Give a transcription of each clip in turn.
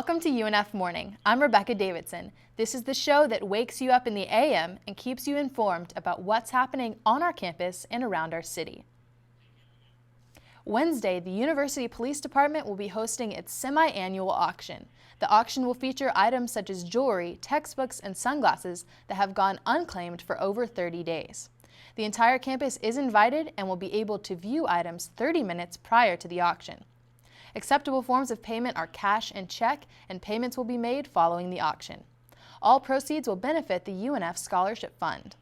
Welcome to UNF Morning. I'm Rebecca Davidson. This is the show that wakes you up in the AM and keeps you informed about what's happening on our campus and around our city. Wednesday, the University Police Department will be hosting its semi-annual auction. The auction will feature items such as jewelry, textbooks, and sunglasses that have gone unclaimed for over 30 days. The entire campus is invited and will be able to view items 30 minutes prior to the auction. Acceptable forms of payment are cash and check, and payments will be made following the auction. All proceeds will benefit the UNF Scholarship Fund.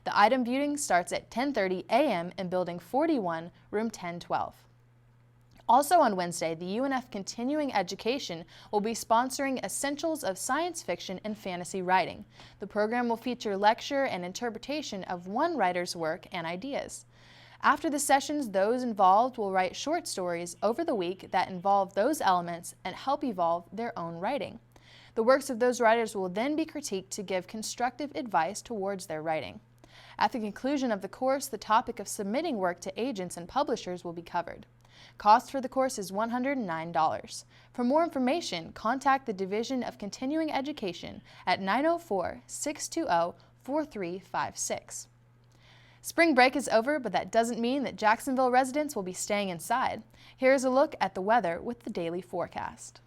The item viewing starts at 10:30 a.m. in Building 41, Room 1012. Also on Wednesday, the UNF Continuing Education will be sponsoring Essentials of Science Fiction and Fantasy Writing. The program will feature lecture and interpretation of one writer's work and ideas. After the sessions, those involved will write short stories over the week that involve those elements and help evolve their own writing. The works of those writers will then be critiqued to give constructive advice towards their writing. At the conclusion of the course, the topic of submitting work to agents and publishers will be covered. Cost for the course is $109. For more information, contact the Division of Continuing Education at 904-620-4356. Spring break is over, but that doesn't mean that Jacksonville residents will be staying inside. Here's a look at the weather with the daily forecast.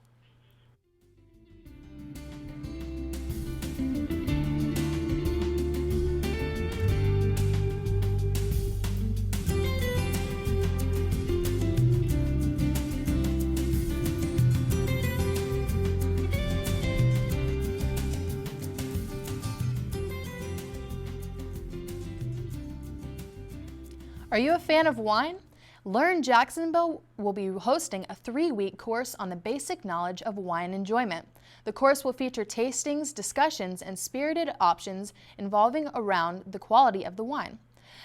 Are you a fan of wine? Learn Jacksonville will be hosting a 3-week course on the basic knowledge of wine enjoyment. The course will feature tastings, discussions, and spirited options involving around the quality of the wine.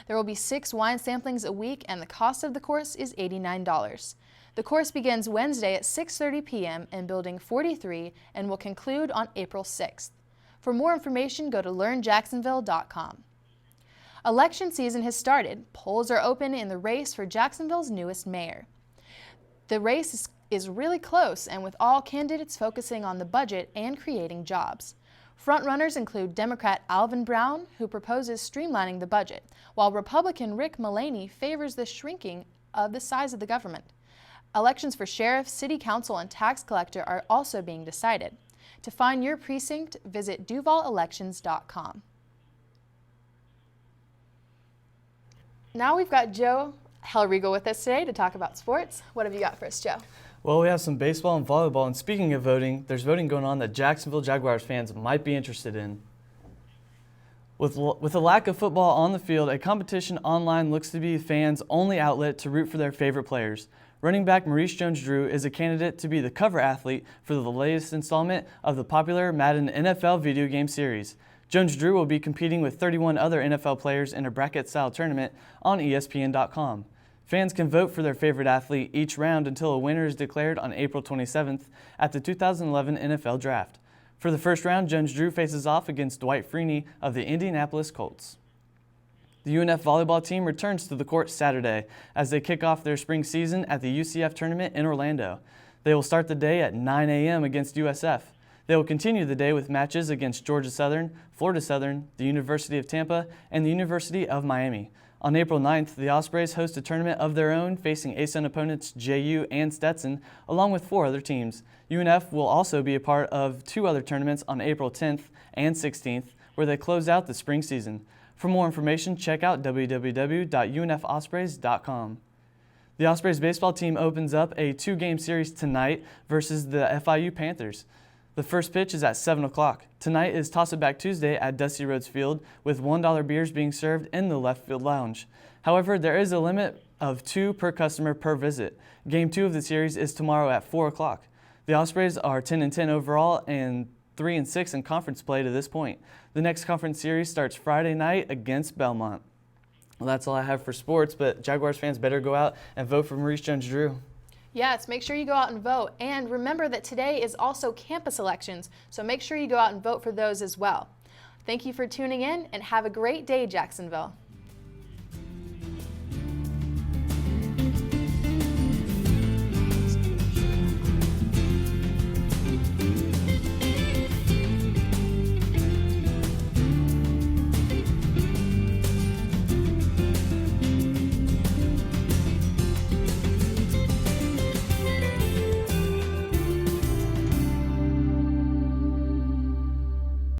There will be 6 wine samplings a week, and the cost of the course is $89. The course begins Wednesday at 6:30 p.m. in Building 43 and will conclude on April 6th. For more information, go to learnjacksonville.com. Election season has started. Polls are open in the race for Jacksonville's newest mayor. The race is really close, and with all candidates focusing on the budget and creating jobs. Frontrunners include Democrat Alvin Brown, who proposes streamlining the budget, while Republican Rick Mullaney favors the shrinking of the size of the government. Elections for sheriff, city council, and tax collector are also being decided. To find your precinct, visit DuvalElections.com. Now we've got Joe Hellriegel with us today to talk about sports. What have you got for us, Joe? Well, we have some baseball and volleyball, and speaking of voting, there's voting going on that Jacksonville Jaguars fans might be interested in. With a lack of football on the field, a competition online looks to be fans' only outlet to root for their favorite players. Running back Maurice Jones-Drew is a candidate to be the cover athlete for the latest installment of the popular Madden NFL video game series. Jones-Drew will be competing with 31 other NFL players in a bracket-style tournament on ESPN.com. Fans can vote for their favorite athlete each round until a winner is declared on April 27th at the 2011 NFL Draft. For the first round, Jones-Drew faces off against Dwight Freeney of the Indianapolis Colts. The UNF volleyball team returns to the court Saturday as they kick off their spring season at the UCF tournament in Orlando. They will start the day at 9 a.m. against USF. They will continue the day with matches against Georgia Southern, Florida Southern, the University of Tampa, and the University of Miami. On April 9th, the Ospreys host a tournament of their own, facing ASUN opponents JU and Stetson, along with 4 other teams. UNF will also be a part of 2 other tournaments on April 10th and 16th, where they close out the spring season. For more information, check out www.unfospreys.com. The Ospreys baseball team opens up a 2-game series tonight versus the FIU Panthers. The first pitch is at 7 o'clock. Tonight is Toss It Back Tuesday at Dusty Rhodes Field, with $1 beers being served in the left field lounge. However, there is a limit of 2 per customer per visit. Game 2 of the series is tomorrow at 4 o'clock. The Ospreys are 10-10 overall and 3-6 in conference play to this point. The next conference series starts Friday night against Belmont. Well, that's all I have for sports, but Jaguars fans better go out and vote for Maurice Jones-Drew. Yes, make sure you go out and vote. And remember that today is also campus elections, so make sure you go out and vote for those as well. Thank you for tuning in, and have a great day, Jacksonville.